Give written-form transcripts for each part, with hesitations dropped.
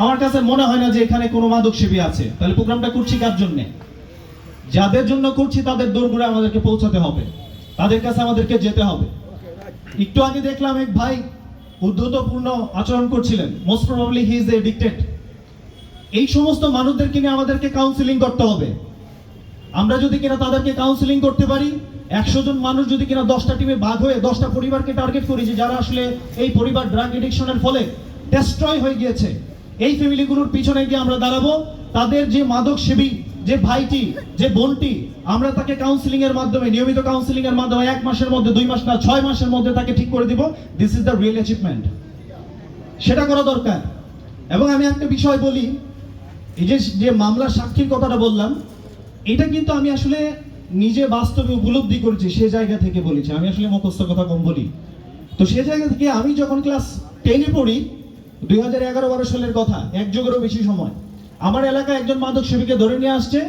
আমার কাছে মনে হয় না যে এখানে কোনো মাদক সেবী আছে। তাহলে প্রোগ্রামটা করছি কার জন্য? যাদের জন্য করছি তাদের দোরগোড়ে আমাদেরকে পৌঁছাতে হবে, তাদের কাছে আমাদেরকে যেতে হবে। একটু আগে দেখলাম এক ভাই উদ্ধতপূর্ণ আচরণ করছিলেন, most probably he is addicted. এই সমস্ত মানুষদেরকে নিয়ে আমাদেরকে কাউন্সিলিং করতে হবে। আমরা যদি কিনা তাদেরকে কাউন্সিলিং করতে পারি, 100 জন মানুষ যদি কিনা 10টা টিমে ভাগ হয়ে 10টা পরিবারকে টার্গেট করি যে যারা আসলে এই পরিবার ড্রাগ এডিকশনের ফলে ডেস্ট্রয় হয়ে গিয়েছে, এই ফ্যামিলিগুলোর পিছনে গিয়ে আমরা দাঁড়াবো। তাদের যে মাদক সেবী, যে ভাইটি, যে বোনটি, আমরা তাকে কাউন্সিলিং এর মাধ্যমে, নিয়মিত কাউন্সিলিং এর মাধ্যমে 1 মাসের মধ্যে, 2 মাস না 6 মাসের মধ্যে তাকে ঠিক করে দিব। This is the real achievement. সেটা করা দরকার। এবং আমি একটা বিষয় বলি, এই যে মামলার সাক্ষীর কথাটা বললাম, এটা কিন্তু আমি আসলে নিজে বাস্তবে উপলব্ধি করেছি, সে জায়গা থেকে বলেছি। আমি আসলে মুখস্থ কথা কম বলি। তো সে জায়গা থেকে আমি যখন ক্লাস 10-এ পড়ি, 2011-12 সালের কথা, 1 যুগেরও বেশি সময়, আমার এলাকায় একজন মাদক সেবীকে ধরে নিয়ে আসছে,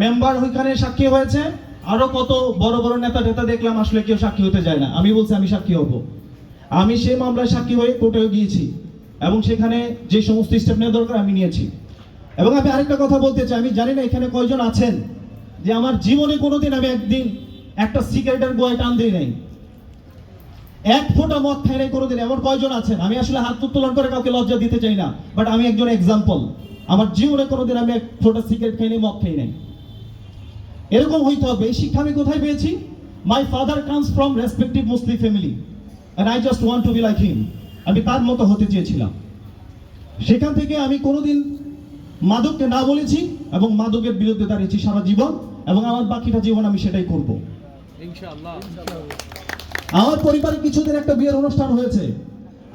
মেম্বার ওইখানে সাক্ষী হয়েছে, আরো কত বড় বড় নেতা টেতা দেখলাম, আসলে কেউ সাক্ষী হতে যায় না। আমি বলছি আমি সাক্ষী হব। আমি সেই মামলায় সাক্ষী হয়ে কোর্টেও গিয়েছি এবং সেখানে যে সমস্ত স্টেপ নেওয়া দরকার আমি নিয়েছি। এবং আমি আরেকটা কথা বলতে চাই, আমি জানি না এখানে কয়জন আছেন যে আমার জীবনে কোনোদিন আমি একদিন একটা সিগারেটের গোয়ায় টান দিই নাই, 1 ফোঁটা মদ খাই নাই কোনোদিন। এমন কয়জন আছেন? আমি আসলে হাত উত্তোলন করে কাউকে লজ্জা দিতে চাই না, বাট আমি একজন এক্সাম্পল। আমার জীবনে কোনোদিন আমি 1 ফোঁটা সিগারেট খাই নাই, মদ খাই নাই। এরকম হইতে হবে। এই শিক্ষা আমি কোথায় পেয়েছি? My father comes from respective Muslim family and I just want to be like him. আমি তার মতো হতে চেয়েছিলাম। সেখান থেকে আমি কোনোদিন মাদককে না বলেছি এবং মাদকের বিরুদ্ধে দাঁড়িয়েছি সারা জীবন, এবং আমার বাকিটা জীবন আমি সেটাই করব ইনশাআল্লাহ। আমার পরিবারে কিছুদিন একটা বিয়ের অনুষ্ঠান হয়েছে।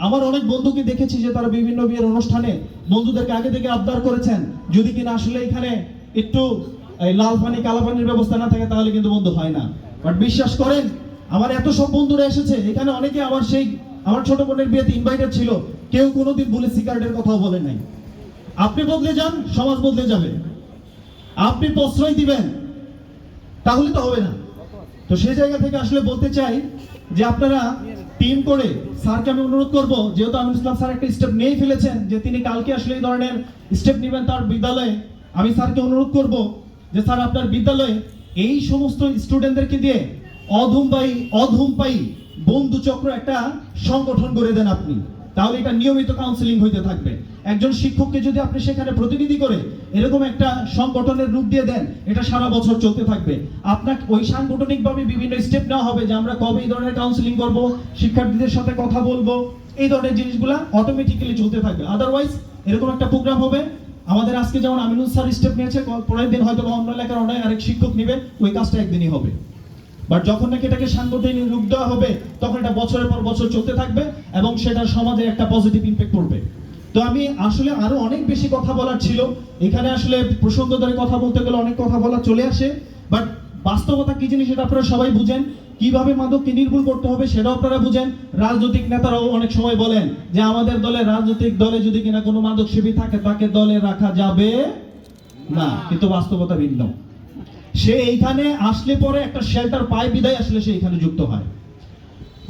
আমার অনেক বন্ধুকে দেখেছি যে তারা বিভিন্ন বিয়ের অনুষ্ঠানে বন্ধুদেরকে আগে থেকে আবদার করেছেন, যদি কিনা আসলে এখানে একটু লাল পানি কালো পানির ব্যবস্থা না থাকে তাহলে কিন্তু বন্ধু হয় না। বাট বিশ্বাস করেন, আমার এত সব বন্ধুরা এসেছে এখানে, অনেকে আমার ছোট বোনের বিয়েতে ইনভাইটেড ছিল, কেউ কোনোদিন বলে সিগারেটের কথাও বলে নাই। আপনি বদলে যান, সমাজ বদলে যাবে। আপনি প্রশ্রয় দিবেন, তাহলে তো হবে না। তো সেই জায়গা থেকে আসলে বলতে চাই যে আপনারা টিম করে স্যারকে আমি অনুরোধ করব, যেহেতু আমিনুল ইসলাম স্যার একটা স্টেপ নিয়ে ফেলেছেন যে তিনি কালকে আসলে এই ধরনের স্টেপ নেবেন তার বিদ্যালয়ে, আমি স্যারকে অনুরোধ করব যে স্যার আপনার বিদ্যালয়ে এই সমস্ত স্টুডেন্টদেরকে দিয়ে অধূমপায়ী বন্ধু চক্র একটা সংগঠন করে দেন আপনি, তাহলে এটা নিয়মিত কাউন্সিলিং হইতে থাকবে। একজন শিক্ষককে যদি আপনি সেখানে প্রতিনিধি করে এরকম একটা সংগঠনের রূপ দিয়ে দেন, এটা সারা বছর চলতে থাকবে। আপনাকে ওই সাংগঠনিকভাবে বিভিন্ন স্টেপ নেওয়া হবে যে আমরা কবে এই ধরনের কাউন্সিলিং করব, শিক্ষার্থীদের সাথে কথা বলবো, এই ধরনের জিনিসগুলো অটোমেটিক্যালি চলতে থাকবে। আদারওয়াইজ এরকম একটা প্রোগ্রাম হবে, আমাদের আজকে যেমন আমিনুল স্যার স্টেপ নিয়েছে, পরের দিন হয়তো অন্য এলাকার অন্য আরেক শিক্ষক নেবে, ওই কাজটা একদিনই হবে। বাট যখন নাকি এটাকে সাংগঠনিক রূপ দেওয়া হবে, তখন এটা বছরের পর বছর চলতে থাকবে এবং সেটা সমাজে একটা পজিটিভ ইমপ্যাক্ট পড়বে। তো আমি আসলে আরো অনেক বেশি কথা বলার ছিল, এখানে আসলে প্রসঙ্গ ধরে কথা বলতে গেলে অনেক কথা বলা চলে আসে, বাট বাস্তবতা কি জিনিস সেটা আপনারা সবাই বুঝেন, কিভাবে মাদককে নির্মূল করতে হবে সেটাও আপনারা বুঝেন। রাজনৈতিক নেতারাও অনেক সময় বলেন যে আমাদের রাজনৈতিক দলে যদি কিনা কোনো মাদক সেবী থাকে তাকে দলে রাখা যাবে না, কিন্তু বাস্তবতা ভিন্ন। সে এইখানে আসলে পরে একটা শেল্টার পায় বিদায় আসলে সে এখানে যুক্ত হয়।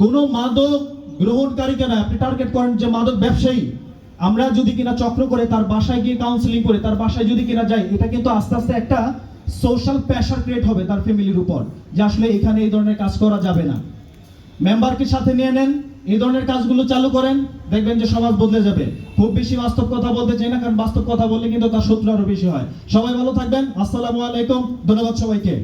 কোনো মাদক গ্রহণকারীকে না আপনি টার্গেট করেন যে মাদক ব্যবসায়ী, আমরা যদি কিনা চক্র করে তার বাসায় গিয়ে কাউন্সিলিং করে তার বাসায় যদি কিনা যাই, এটা কিন্তু আস্তে আস্তে একটা সোশ্যাল প্রেশার ক্রিয়েট হবে তার ফ্যামিলির উপর যে আসলে এখানে এই ধরনের কাজ করা যাবে না। মেম্বারকে সাথে নিয়ে নেন, এই ধরনের কাজগুলো চালু করেন, দেখবেন যে সমাজ বদলে যাবে। খুব বেশি বাস্তব কথা বলতে চাই না, কারণ বাস্তব কথা বললে কিন্তু তার শত্রু আরো বেশি হয়। সবাই ভালো থাকবেন। আসসালামু আলাইকুম, ধন্যবাদ সবাইকে।